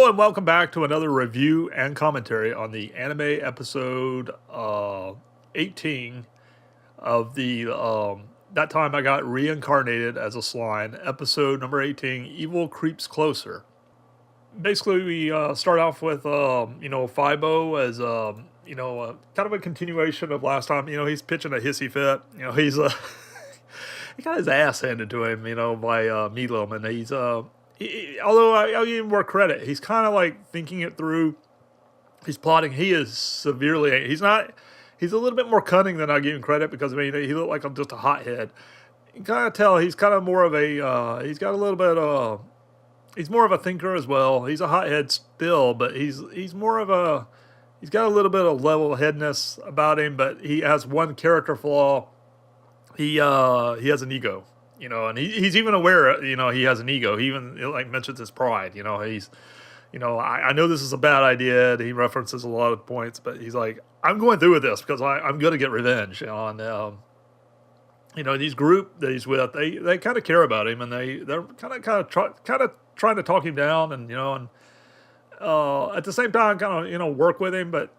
Hello and welcome back to another review and commentary on the anime episode 18 of the that time I got reincarnated as a slime. Episode number 18, Evil Creeps Closer. Basically, we start off with Phobio as kind of a continuation of last time. He's pitching a hissy fit. He's he got his ass handed to him, by Milim, and although I'll give him more credit, he's kind of like thinking it through. He's plotting. He is severely. He's not. He's a little bit more cunning than I give him credit because he looked like just a hothead. You can kind of tell he's kind of more of a. He's got a little bit. He's more of a thinker as well. He's a hothead still, but he's more of a. He's got a little bit of level-headedness about him, but he has one character flaw. He has an ego. And he's even aware, he has an ego. He even mentions his pride. I know this is a bad idea. He references a lot of points, but he's like, I'm going through with this because I'm going to get revenge. These group that he's with, they kind of care about him, and they're kind of trying to talk him down, and at the same time, kind of work with him. But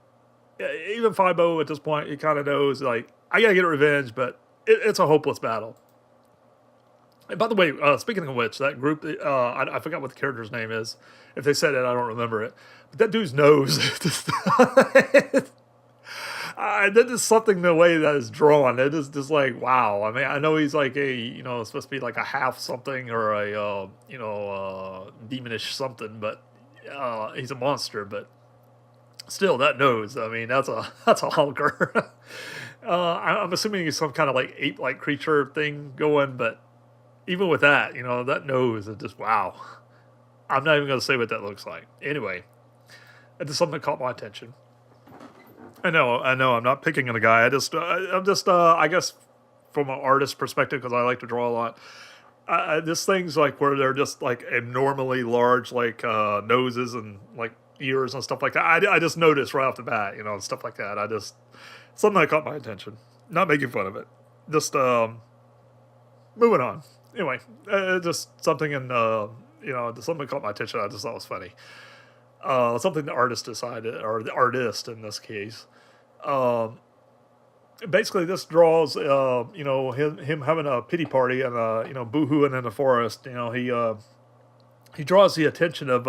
even Phobio at this point, he kind of knows I got to get revenge, but it's a hopeless battle. And by the way, speaking of which, that group, I forgot what the character's name is. If they said it, I don't remember it. But that dude's nose, that is something the way that is drawn. It is just like, wow. I mean, I know he's like it's supposed to be like a half something or a, demonish something, but he's a monster. But still, that nose, I mean, that's a honker. I'm assuming he's some kind of ape-like creature thing going, but even with that, that nose is just wow. I'm not even going to say what that looks like. Anyway, it's just something that caught my attention. I know. I'm not picking on a guy. I guess, from an artist perspective, because I like to draw a lot. This thing's where they're just abnormally large, noses and ears and stuff like that. I just noticed right off the bat, stuff like that. Something that caught my attention. Not making fun of it. Just moving on. Anyway, just something something that caught my attention. I just thought was funny. Something the artist decided, or the artist in this case. Basically, this draws, him having a pity party and, boohooing in the forest. He draws the attention of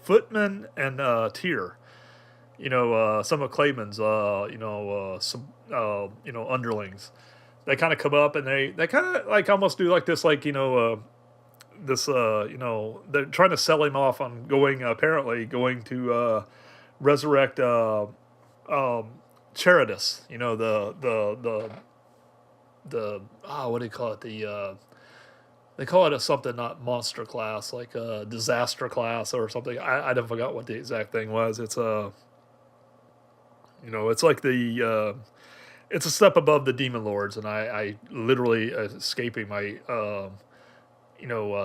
Footman and Trya. Some of Clayman's, underlings. They kind of come up and they kind of almost do this they're trying to sell him off on apparently going to resurrect Charybdis, what do you call it, they call it a something, not monster class, like a disaster class or something. I don't forgot what the exact thing was. It's it's like it's a step above the demon lords, and I literally escaping my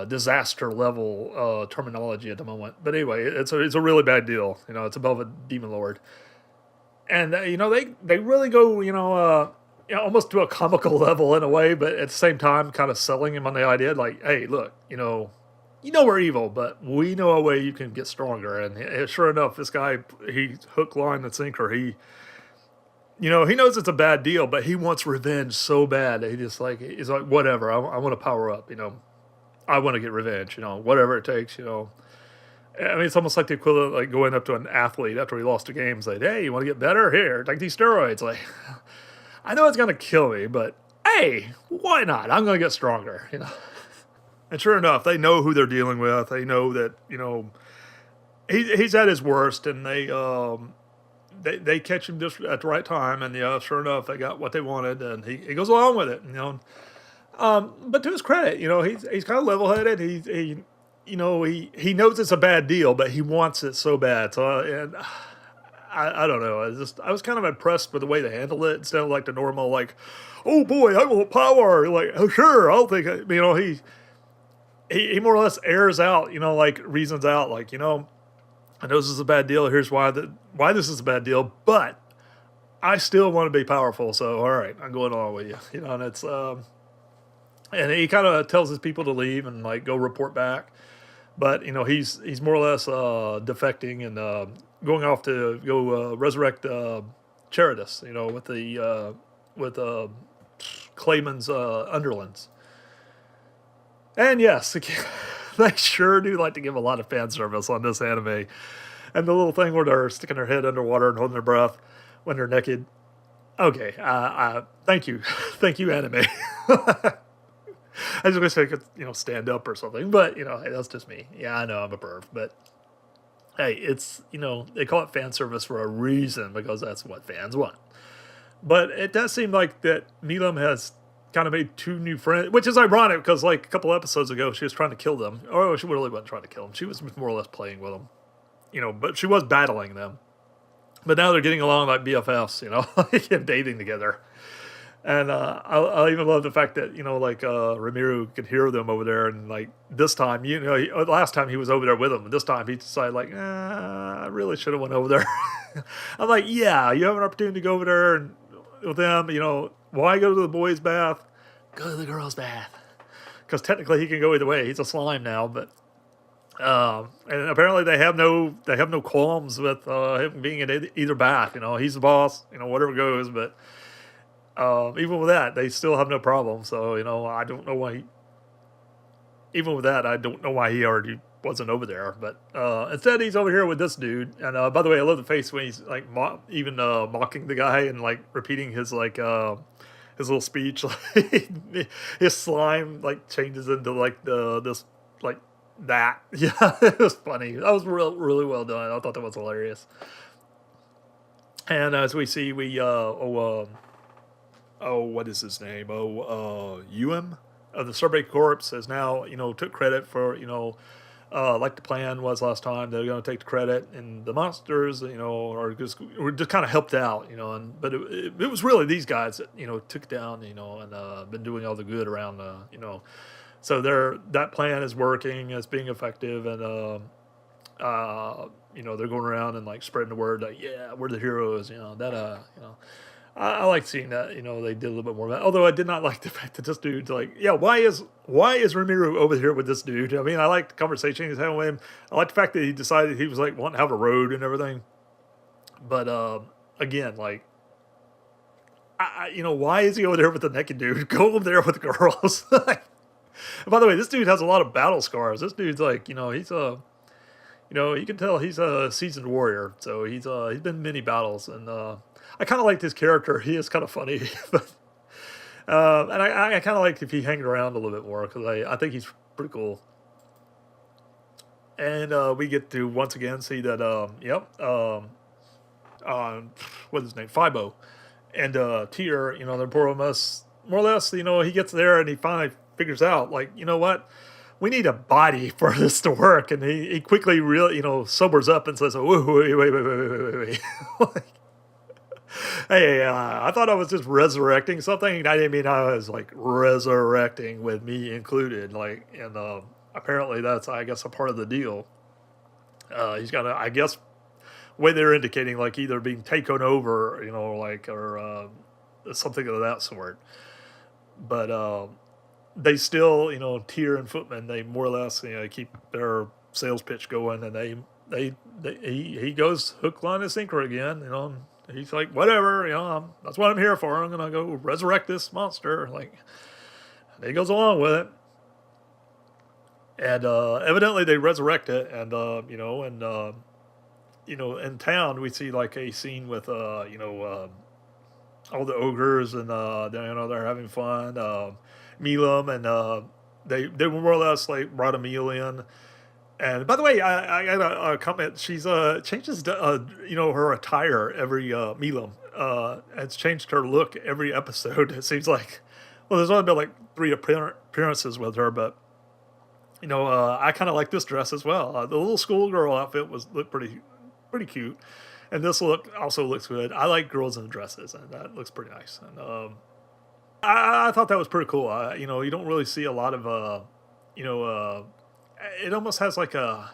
disaster level terminology at the moment. But anyway, it's a really bad deal. It's above a demon lord, and they really go almost to a comical level in a way, but at the same time, kind of selling him on the idea hey, look, we're evil, but we know a way you can get stronger. And sure enough, this guy, he hook, line, and sinker. He knows it's a bad deal, but he wants revenge so bad that he's like, whatever, I want to power up, I want to get revenge, whatever it takes, I mean, it's almost like the equivalent, going up to an athlete after he lost a game, it's hey, you want to get better? Here, take these steroids. I know it's going to kill me, but hey, why not? I'm going to get stronger, And sure enough, they know who they're dealing with. They know that, he's at his worst, and they catch him just at the right time, and sure enough, they got what they wanted, and he goes along with it, But to his credit, he's kind of level-headed. He knows it's a bad deal, but he wants it so bad. So, and I don't know. I was kind of impressed with the way they handled it instead of the normal oh boy, I want power. Oh sure, I'll take it. He more or less airs out, reasons out, I know this is a bad deal. Here's why this is a bad deal, but I still want to be powerful. So all right, I'm going along with you. And it's and he kind of tells his people to leave and go report back. But he's more or less defecting and going off to go resurrect Charybdis. With Clayman's underlings. And yes, they sure do like to give a lot of fan service on this anime. And the little thing where they're sticking their head underwater and holding their breath when they're naked. Okay, thank you, thank you, anime. I just wish I could, stand up or something. But hey, that's just me. Yeah, I know I'm a perv, but hey, it's they call it fan service for a reason because that's what fans want. But it does seem like that Milim has kind of made 2 new friends, which is ironic because like a couple episodes ago she was trying to kill them. Or she really wasn't trying to kill them. She was more or less playing with them, but she was battling them. But now they're getting along like BFFs, and dating together. And I even love the fact that Rimuru could hear them over there, and like this time, last time he was over there with them, and this time he decided like, I really should have went over there. I'm like, yeah, you have an opportunity to go over there and with them. Why go to the boys' bath? Go to the girls' bath, because technically he can go either way. He's a slime now, but. And apparently they have no qualms with him being in either bath. He's the boss. Whatever goes. But even with that, they still have no problem. So I don't know why. Even with that, I don't know why he already wasn't over there. But instead, he's over here with this dude. And by the way, I love the face when he's like mocking the guy and like repeating his like his little speech. His slime like changes into like this like. That yeah, it was funny. That was really well done. I thought that was hilarious. And as we see, what is his name? Um, of the Survey Corps has now took credit for like the plan was last time. They're going to take the credit, and the monsters were just kind of helped out, but it was really these guys that took down and been doing all the good around So that plan is working, it's being effective, and they're going around and like spreading the word like, yeah, we're the heroes. I like seeing that. They did a little bit more of that. Although I did not like the fact that this dude's like, yeah, why is Rimuru over here with this dude? I mean, I like the conversation he's having with him. I like the fact that he decided he was like wanting to have a road and everything. But again, like. Why is he over there with the naked dude? Go over there with the girls. By the way, this dude has a lot of battle scars. This dude's like, he's you can tell he's a seasoned warrior. So he's been in many battles, and I kind of liked his character. He is kind of funny, but and I kind of like if he hanged around a little bit more because I think he's pretty cool. And we get to once again see that what's his name, Phobio, and Tyr. They're more or less. He gets there and he finally figures out, like, what? We need a body for this to work. And he quickly really, sobers up and says, oh, wait. Like, hey, I thought I was just resurrecting something. I didn't mean I was, like, resurrecting with me included. Like, and apparently that's, I guess, a part of the deal. He's got to, I guess, way they're indicating, like, either being taken over, or something of that sort. But, they still, Tyr and Footman, they more or less, keep their sales pitch going, and he goes hook, line, and sinker again, he's like, whatever, that's what I'm here for. I'm gonna go resurrect this monster. Like, and he goes along with it, and evidently they resurrect it, and in town we see like a scene with all the ogres, and they're having fun. Milim, and they more or less like brought a meal in. And by the way, I got a comment. She's changes her attire every Milim. Has changed her look every episode. It seems like. Well, there's only been like 3 appearances with her, but I kind of like this dress as well. The little schoolgirl outfit looked pretty cute, and this look also looks good. I like girls in dresses, and that looks pretty nice. And I thought that was pretty cool. You don't really see a lot of, it almost has like a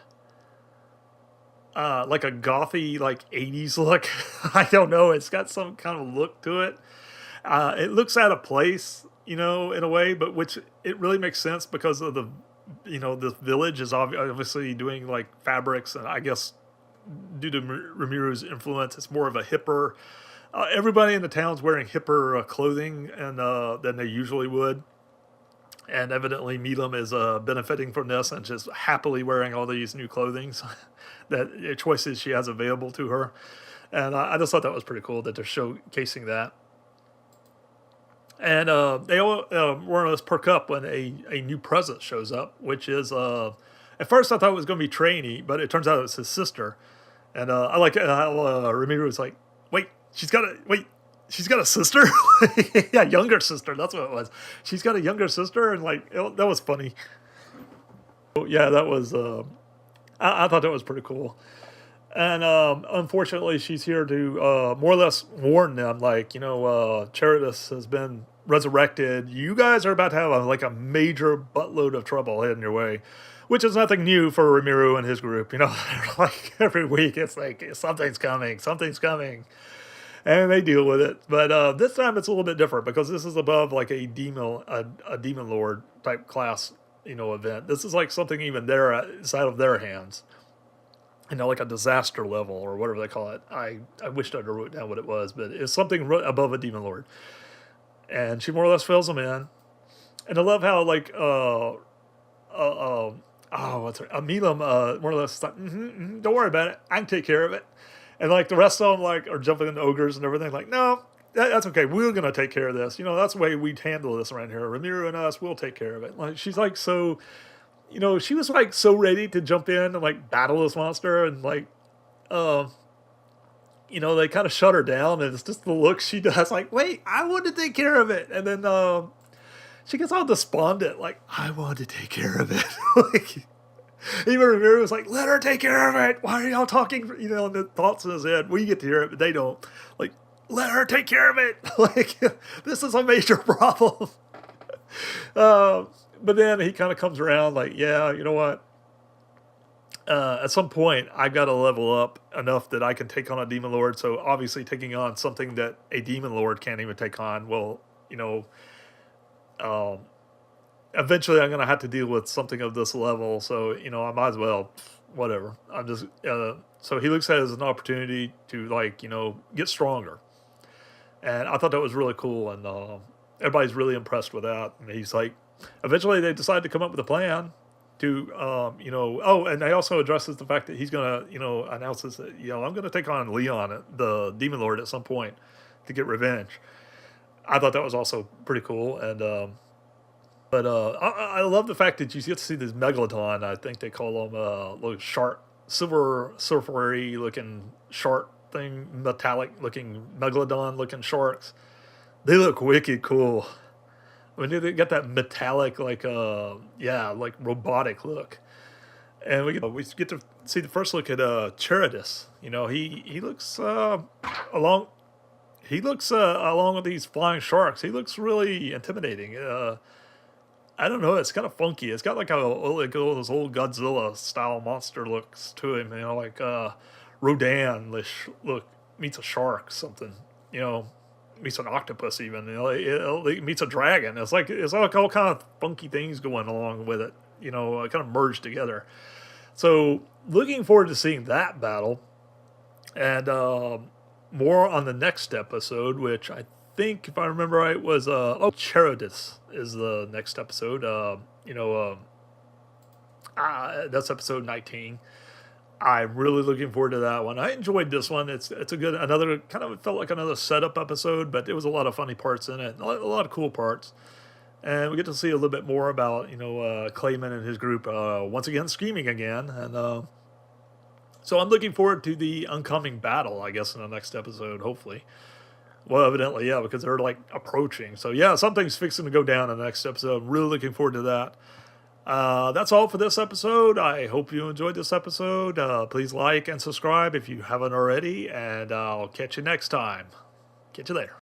gothy, like 80s look. I don't know. It's got some kind of look to it. It looks out of place, in a way, but which it really makes sense because of this village is obviously doing like fabrics, and I guess due to Rimuru's influence, it's more of a hipper. Everybody in the town's wearing hipper clothing and than they usually would. And evidently Milim is benefiting from this and just happily wearing all these new clothings that choices she has available to her. And I just thought that was pretty cool that they're showcasing that. And they all more or less perk up when a new presence shows up, which is, at first I thought it was going to be Treyni, but it turns out it's his sister. And I like how Rimuru was like, wait, she's got a sister? Yeah, younger sister, that's what it was. She's got a younger sister, and like, that was funny. Yeah, that was, I thought that was pretty cool. And unfortunately, she's here to more or less warn them, like, Charybdis has been resurrected. You guys are about to have a major buttload of trouble heading your way, which is nothing new for Rimuru and his group. Like every week, it's like something's coming, and they deal with it. But this time it's a little bit different because this is above like a demon lord type class, event. This is like something even there outside of their hands. Like a disaster level or whatever they call it. I wished I'd wrote down what it was, but it's something above a demon lord. And she more or less fills them in. And I love how like what's her? Milim more or less like, don't worry about it, I can take care of it. And like the rest of them like are jumping into ogres and everything. Like, no, that's okay. We're gonna take care of this. That's the way we handle this around here. Rimuru and us, we'll take care of it. Like she's like so. She was like so ready to jump in and like battle this monster, and like, they kind of shut her down, and it's just the look she does. Like, wait, I want to take care of it, and then she gets all despondent, like, I want to take care of it. Like, even Rimuru was like, let her take care of it. Why are y'all talking? The thoughts in his head. We get to hear it, but they don't. Like, let her take care of it. Like, this is a major problem. But then he kind of comes around like, yeah, you know what? At some point, I've got to level up enough that I can take on a demon lord. So obviously taking on something that a demon lord can't even take on, well, eventually I'm going to have to deal with something of this level. So, I might as well, whatever. I'm just, so he looks at it as an opportunity to like, get stronger. And I thought that was really cool. And everybody's really impressed with that. And he's like, eventually they decide to come up with a plan to, and they also addresses the fact that he's going to, announces that, I'm going to take on Leon, the demon lord, at some point to get revenge. I thought that was also pretty cool. And, I love the fact that you get to see this Megalodon. I think they call them, little shark, silver surfery looking shark thing, metallic looking Megalodon looking sharks. They look wicked cool. I mean, they got that metallic, like, like robotic look. And we get to see the first look at Charybdis. He looks along with these flying sharks. He looks really intimidating. I don't know. It's kind of funky. It's got like those old Godzilla style monster looks to him. Like Rodan look meets a shark, something. Meets an octopus even, it meets a dragon. It's like all kind of funky things going along with it, kind of merged together. So looking forward to seeing that battle, and more on the next episode, which I think, if I remember right, was Charybdis is the next episode. That's episode 19. I'm really looking forward to that one. I enjoyed this one. It's a good, another kind of, it felt like another setup episode, but there was a lot of funny parts in it, a lot of cool parts. And we get to see a little bit more about, Clayman and his group once again scheming again. And so I'm looking forward to the oncoming battle, I guess, in the next episode, hopefully. Well, evidently, yeah, because they're like approaching. So yeah, something's fixing to go down in the next episode. I'm really looking forward to that. That's all for this episode. I hope you enjoyed this episode. Please like and subscribe if you haven't already, and I'll catch you next time. Catch you later.